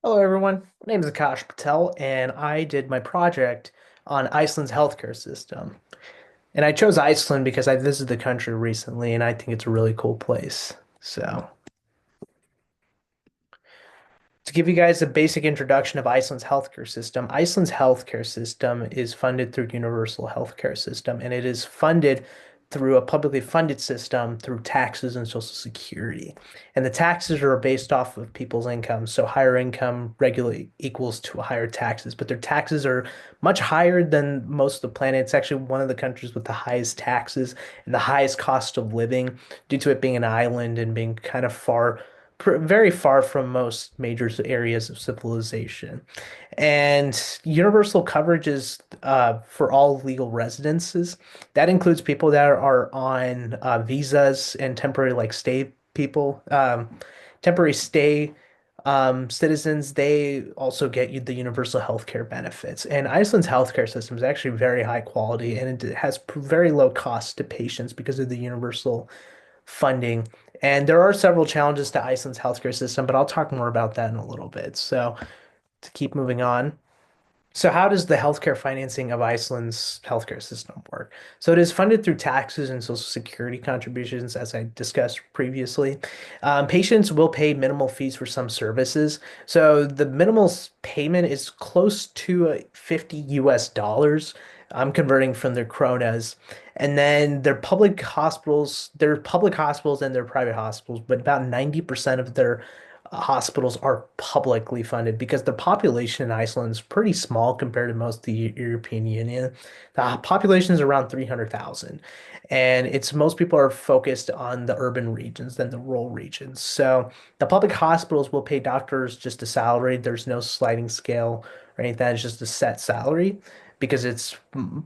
Hello, everyone. My name is Akash Patel, and I did my project on Iceland's healthcare system. And I chose Iceland because I visited the country recently, and I think it's a really cool place. So, to give you guys a basic introduction of Iceland's healthcare system is funded through universal healthcare system, and it is funded through a publicly funded system through taxes and Social Security. And the taxes are based off of people's income. So higher income regularly equals to higher taxes, but their taxes are much higher than most of the planet. It's actually one of the countries with the highest taxes and the highest cost of living due to it being an island and being kind of very far from most major areas of civilization. And universal coverage is for all legal residences. That includes people that are on visas and temporary like stay people, temporary stay citizens. They also get you the universal healthcare benefits. And Iceland's healthcare system is actually very high quality and it has very low costs to patients because of the universal funding. And there are several challenges to Iceland's healthcare system, but I'll talk more about that in a little bit. So, to keep moving on. So, how does the healthcare financing of Iceland's healthcare system work? So, it is funded through taxes and Social Security contributions, as I discussed previously. Patients will pay minimal fees for some services. So, the minimal payment is close to 50 US dollars. I'm converting from their kronas. And then their public hospitals and their private hospitals, but about 90% of their hospitals are publicly funded because the population in Iceland is pretty small compared to most of the European Union. The population is around 300,000, and it's most people are focused on the urban regions than the rural regions. So the public hospitals will pay doctors just a salary. There's no sliding scale or anything. It's just a set salary because it's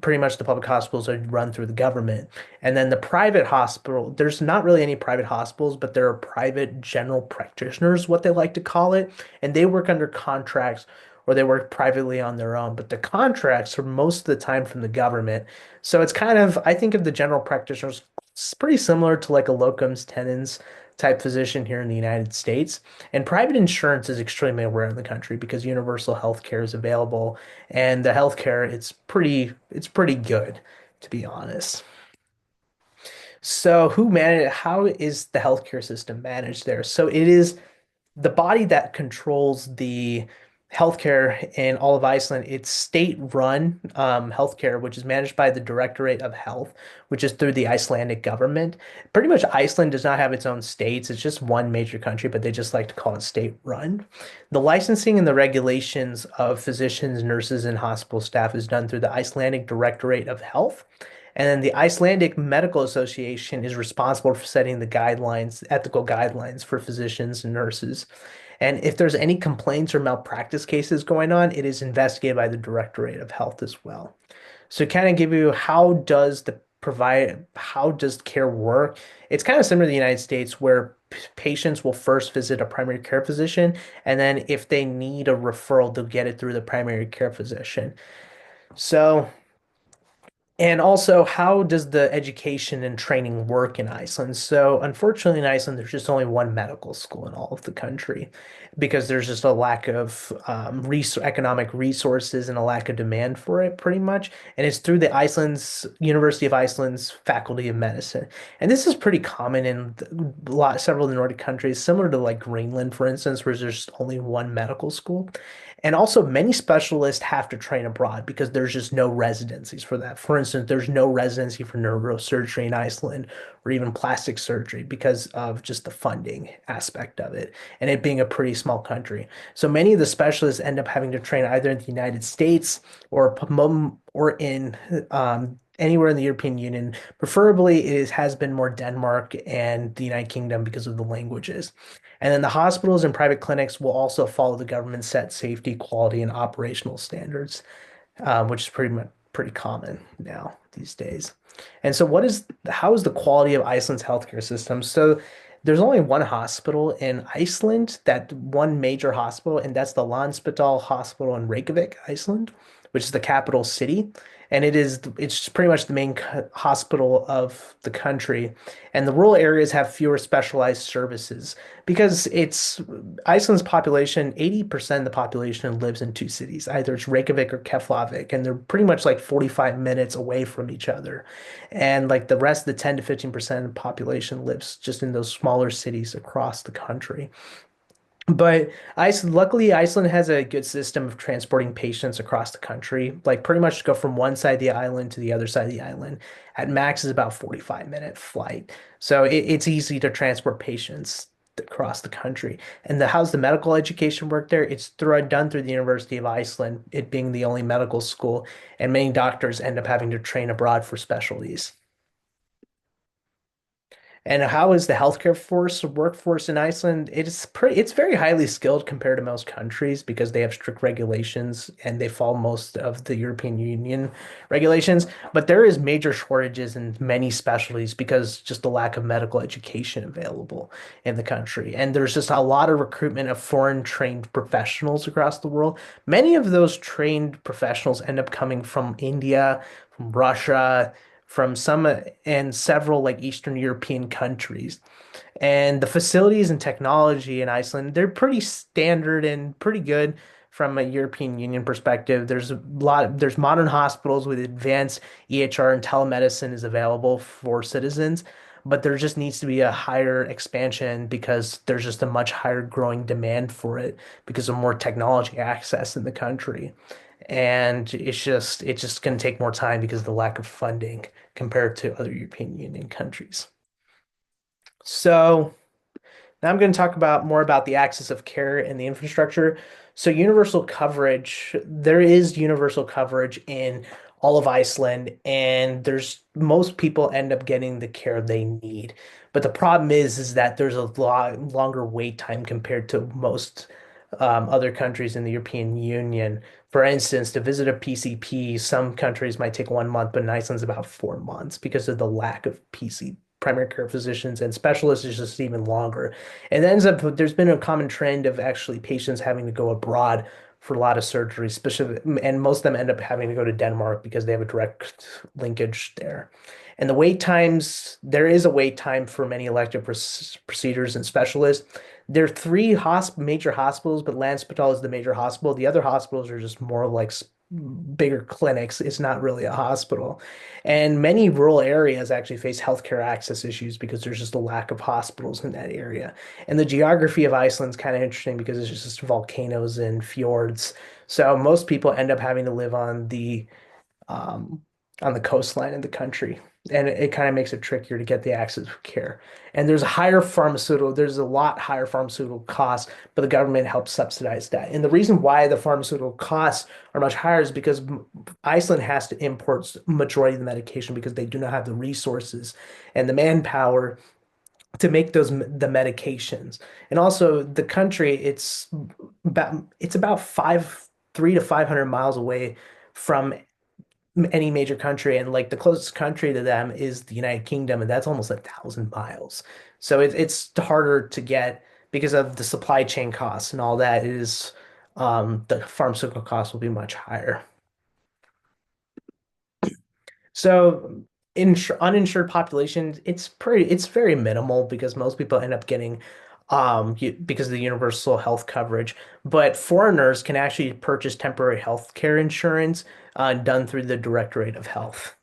pretty much the public hospitals are run through the government. And then the private hospital, there's not really any private hospitals, but there are private general practitioners, what they like to call it. And they work under contracts or they work privately on their own. But the contracts are most of the time from the government. So it's kind of, I think of the general practitioners, it's pretty similar to like a locums tenens type physician here in the United States. And private insurance is extremely rare in the country because universal health care is available. And the healthcare, it's pretty good, to be honest. So how is the healthcare system managed there? So it is the body that controls the healthcare in all of Iceland. It's state-run healthcare, which is managed by the Directorate of Health, which is through the Icelandic government. Pretty much Iceland does not have its own states. It's just one major country, but they just like to call it state-run. The licensing and the regulations of physicians, nurses, and hospital staff is done through the Icelandic Directorate of Health. And then the Icelandic Medical Association is responsible for setting the guidelines, ethical guidelines for physicians and nurses. And if there's any complaints or malpractice cases going on, it is investigated by the Directorate of Health as well. So kind of give you how does care work? It's kind of similar to the United States where patients will first visit a primary care physician, and then if they need a referral, they'll get it through the primary care physician. So and also, how does the education and training work in Iceland? So, unfortunately, in Iceland, there's just only one medical school in all of the country because there's just a lack of economic resources and a lack of demand for it, pretty much. And it's through the University of Iceland's Faculty of Medicine. And this is pretty common in several of the Nordic countries, similar to like Greenland, for instance, where there's just only one medical school. And also, many specialists have to train abroad because there's just no residencies for that. For instance, there's no residency for neurosurgery in Iceland or even plastic surgery because of just the funding aspect of it and it being a pretty small country. So many of the specialists end up having to train either in the United States or in anywhere in the European Union. Preferably, has been more Denmark and the United Kingdom because of the languages. And then the hospitals and private clinics will also follow the government set safety, quality, and operational standards, which is pretty common now these days. And so, how is the quality of Iceland's healthcare system? So, there's only one hospital in Iceland, that one major hospital, and that's the Landspítal Hospital in Reykjavik, Iceland, which is the capital city. and it's pretty much the main hospital of the country. And the rural areas have fewer specialized services because it's Iceland's population, 80% of the population lives in two cities. Either it's Reykjavik or Keflavik, and they're pretty much like 45 minutes away from each other. And like the rest of the 10 to 15% of the population lives just in those smaller cities across the country. But luckily, Iceland has a good system of transporting patients across the country. Like pretty much go from one side of the island to the other side of the island. At max is about 45-minute flight. So it's easy to transport patients across the country. And how's the medical education work there? Done through the University of Iceland, it being the only medical school, and many doctors end up having to train abroad for specialties. And how is the healthcare workforce in Iceland? It's very highly skilled compared to most countries because they have strict regulations and they follow most of the European Union regulations. But there is major shortages in many specialties because just the lack of medical education available in the country. And there's just a lot of recruitment of foreign trained professionals across the world. Many of those trained professionals end up coming from India, from Russia, from some and several like Eastern European countries. And the facilities and technology in Iceland, they're pretty standard and pretty good from a European Union perspective. There's modern hospitals with advanced EHR and telemedicine is available for citizens, but there just needs to be a higher expansion because there's just a much higher growing demand for it because of more technology access in the country. And it's just going to take more time because of the lack of funding compared to other European Union countries. So now I'm going to talk about more about the access of care and the infrastructure. So universal coverage, there is universal coverage in all of Iceland, and there's most people end up getting the care they need. But the problem is that there's a lot longer wait time compared to most other countries in the European Union. For instance, to visit a PCP, some countries might take 1 month, but in Iceland's about 4 months because of the lack of PC primary care physicians and specialists is just even longer. And it ends up there's been a common trend of actually patients having to go abroad for a lot of surgeries, and most of them end up having to go to Denmark because they have a direct linkage there. And the wait times, there is a wait time for many elective procedures and specialists. There are three major hospitals, but Landspítal is the major hospital. The other hospitals are just more like bigger clinics. It's not really a hospital. And many rural areas actually face healthcare access issues because there's just a lack of hospitals in that area. And the geography of Iceland's kind of interesting because it's just volcanoes and fjords. So most people end up having to live um, on the coastline of the country. And it kind of makes it trickier to get the access to care. And there's a lot higher pharmaceutical costs, but the government helps subsidize that. And the reason why the pharmaceutical costs are much higher is because Iceland has to import majority of the medication because they do not have the resources and the manpower to make the medications. And also the country, it's about 300 to 500 miles away from any major country, and like the closest country to them is the United Kingdom, and that's almost 1,000 miles. So it's harder to get because of the supply chain costs and all that. The pharmaceutical costs will be much higher. So uninsured population, it's very minimal because most people end up getting because of the universal health coverage. But foreigners can actually purchase temporary health care insurance done through the Directorate of Health.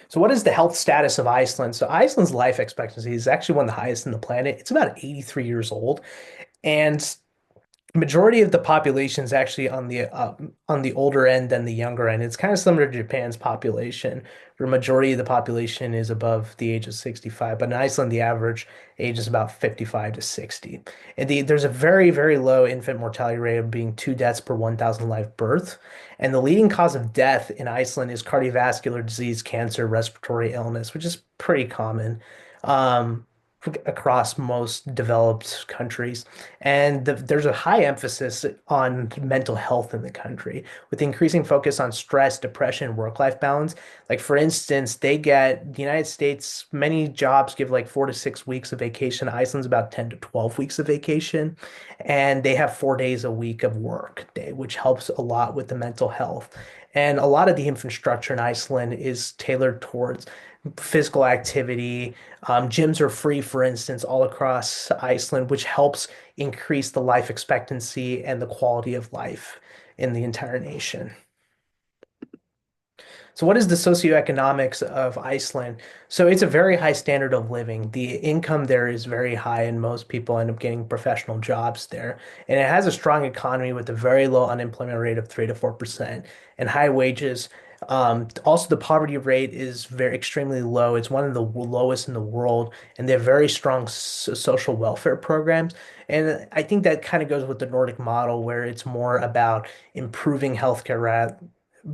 So what is the health status of Iceland? So Iceland's life expectancy is actually one of the highest in the planet. It's about 83 years old. And majority of the population is actually on the older end than the younger end. It's kind of similar to Japan's population, where majority of the population is above the age of 65. But in Iceland, the average age is about 55 to 60. And there's a very, very low infant mortality rate of being 2 deaths per 1,000 live birth. And the leading cause of death in Iceland is cardiovascular disease, cancer, respiratory illness, which is pretty common. Um, across most developed countries. And there's a high emphasis on mental health in the country, with increasing focus on stress, depression, work-life balance. Like, for instance, the United States, many jobs give like 4 to 6 weeks of vacation. Iceland's about 10 to 12 weeks of vacation. And they have 4 days a week of work day, which helps a lot with the mental health. And a lot of the infrastructure in Iceland is tailored towards physical activity. Gyms are free, for instance, all across Iceland, which helps increase the life expectancy and the quality of life in the entire nation. So, what is the socioeconomics of Iceland? So, it's a very high standard of living. The income there is very high, and most people end up getting professional jobs there. And it has a strong economy with a very low unemployment rate of 3 to 4% and high wages. Also, the poverty rate is very extremely low. It's one of the lowest in the world, and they have very strong social welfare programs. And I think that kind of goes with the Nordic model, where it's more about improving healthcare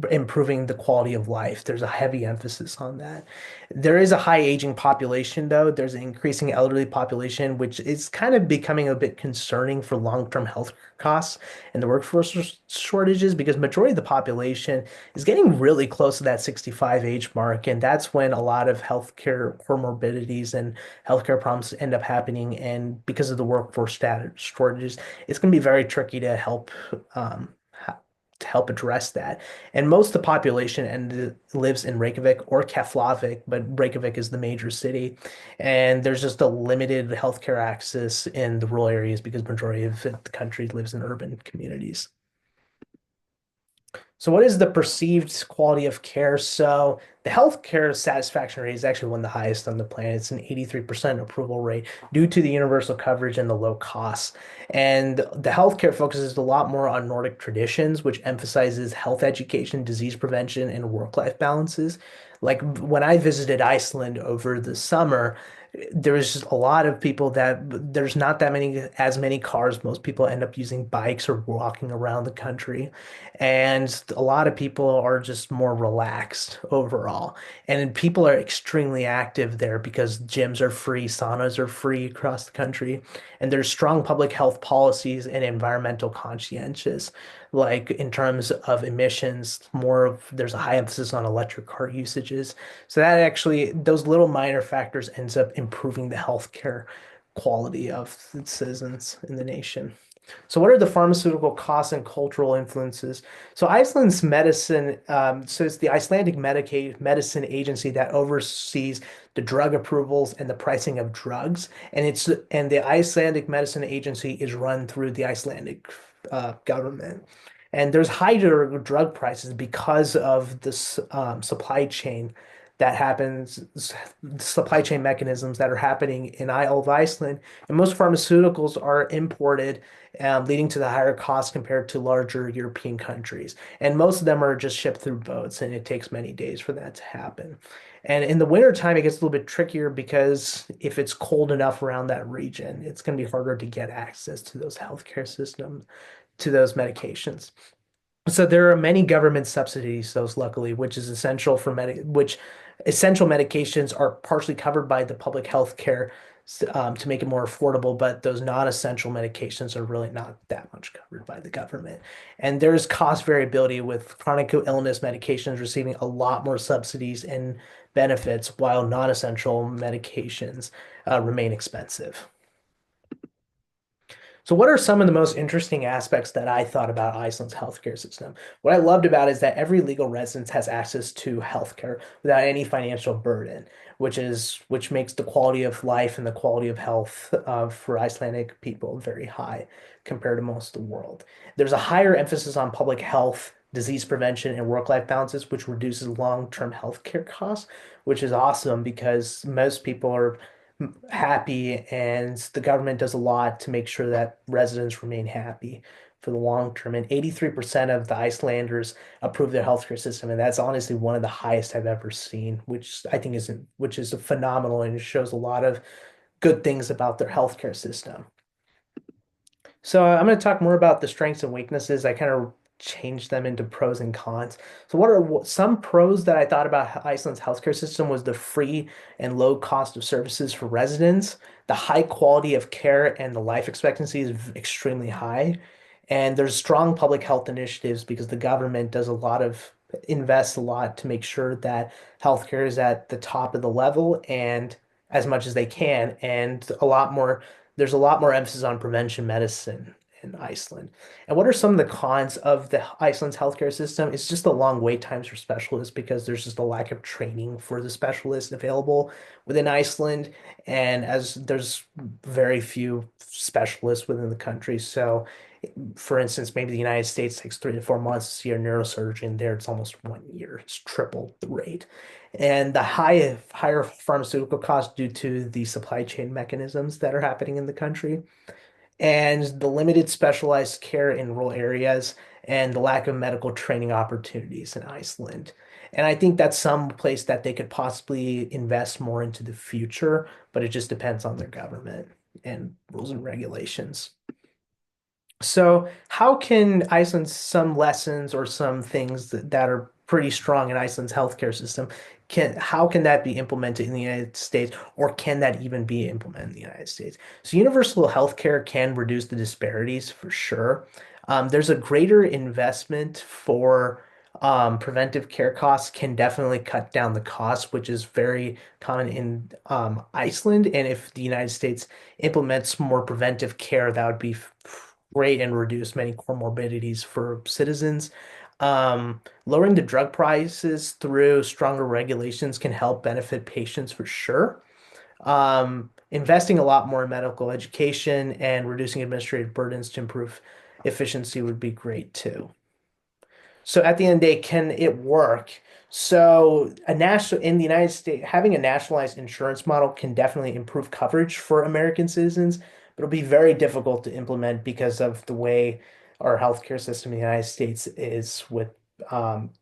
improving the quality of life. There's a heavy emphasis on that. There is a high aging population, though. There's an increasing elderly population, which is kind of becoming a bit concerning for long-term health costs and the workforce shortages because majority of the population is getting really close to that 65 age mark. And that's when a lot of healthcare comorbidities and healthcare problems end up happening. And because of the workforce status shortages, it's going to be very tricky to help address that. And most of the population lives in Reykjavik or Keflavik, but Reykjavik is the major city. And there's just a limited healthcare access in the rural areas because majority of the country lives in urban communities. So, what is the perceived quality of care? So, the healthcare satisfaction rate is actually one of the highest on the planet. It's an 83% approval rate due to the universal coverage and the low costs. And the healthcare focuses a lot more on Nordic traditions, which emphasizes health education, disease prevention, and work-life balances. Like when I visited Iceland over the summer, there was just a lot of people that there's not that many as many cars. Most people end up using bikes or walking around the country. And a lot of people are just more relaxed overall. And people are extremely active there because gyms are free, saunas are free across the country. And there's strong public health policies and environmental conscientious, like in terms of emissions, there's a high emphasis on electric car usages. So that actually, those little minor factors ends up improving the healthcare quality of the citizens in the nation. So, what are the pharmaceutical costs and cultural influences? So, Iceland's medicine, so it's the Icelandic Medicine Agency that oversees the drug approvals and the pricing of drugs, and the Icelandic Medicine Agency is run through the Icelandic government. And there's higher drug prices because of this supply chain that happens, supply chain mechanisms that are happening in Isle of Iceland. And most pharmaceuticals are imported, leading to the higher costs compared to larger European countries. And most of them are just shipped through boats, and it takes many days for that to happen. And in the wintertime, it gets a little bit trickier because if it's cold enough around that region, it's going to be harder to get access to those healthcare systems, to those medications. So there are many government subsidies, those luckily, which essential medications are partially covered by the public health care to make it more affordable, but those non-essential medications are really not that much covered by the government. And there's cost variability with chronic illness medications receiving a lot more subsidies and benefits, while non-essential medications remain expensive. So, what are some of the most interesting aspects that I thought about Iceland's healthcare system? What I loved about it is that every legal resident has access to healthcare without any financial burden, which makes the quality of life and the quality of health for Icelandic people very high compared to most of the world. There's a higher emphasis on public health, disease prevention, and work-life balances, which reduces long-term healthcare costs, which is awesome because most people are happy, and the government does a lot to make sure that residents remain happy for the long term. And 83% of the Icelanders approve their healthcare system, and that's honestly one of the highest I've ever seen, which is phenomenal, and it shows a lot of good things about their healthcare system. So I'm going to talk more about the strengths and weaknesses. I kind of changed them into pros and cons. So some pros that I thought about Iceland's healthcare system was the free and low cost of services for residents, the high quality of care, and the life expectancy is extremely high. And there's strong public health initiatives because the government invests a lot to make sure that healthcare is at the top of the level and as much as they can, and there's a lot more emphasis on prevention medicine in Iceland. And what are some of the cons of the Iceland's healthcare system? It's just the long wait times for specialists because there's just a lack of training for the specialists available within Iceland. And as there's very few specialists within the country. So, for instance, maybe the United States takes 3 to 4 months to see a neurosurgeon. There, it's almost 1 year. It's triple the rate. And the higher pharmaceutical costs due to the supply chain mechanisms that are happening in the country and the limited specialized care in rural areas and the lack of medical training opportunities in Iceland. And I think that's some place that they could possibly invest more into the future, but it just depends on their government and rules and regulations. So, how can Iceland's some lessons or some things that are pretty strong in Iceland's healthcare system, how can that be implemented in the United States, or can that even be implemented in the United States? So, universal healthcare can reduce the disparities for sure. There's a greater investment for preventive care costs can definitely cut down the cost, which is very common in Iceland. And if the United States implements more preventive care, that would be great and reduce many comorbidities for citizens. Lowering the drug prices through stronger regulations can help benefit patients for sure. Investing a lot more in medical education and reducing administrative burdens to improve efficiency would be great too. So at the end of the day, can it work? So a national in the United States, having a nationalized insurance model can definitely improve coverage for American citizens, but it'll be very difficult to implement because of the way our healthcare system in the United States is with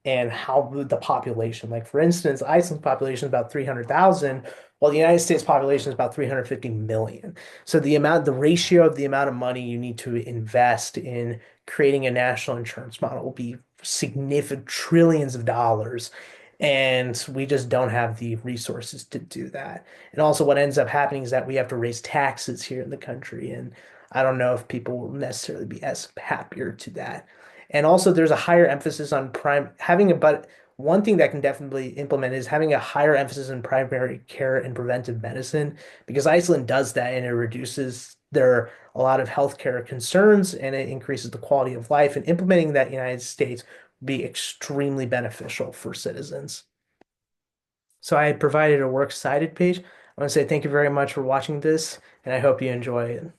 and how the population. Like for instance, Iceland's population is about 300,000, while the United States population is about 350 million. So the ratio of the amount of money you need to invest in creating a national insurance model will be significant trillions of dollars. And we just don't have the resources to do that. And also, what ends up happening is that we have to raise taxes here in the country. And I don't know if people will necessarily be as happier to that. And also, there's a higher emphasis on but one thing that can definitely implement is having a higher emphasis in primary care and preventive medicine because Iceland does that and it reduces a lot of healthcare concerns and it increases the quality of life. And implementing that in the United States would be extremely beneficial for citizens. So I provided a works cited page. I want to say thank you very much for watching this, and I hope you enjoy it.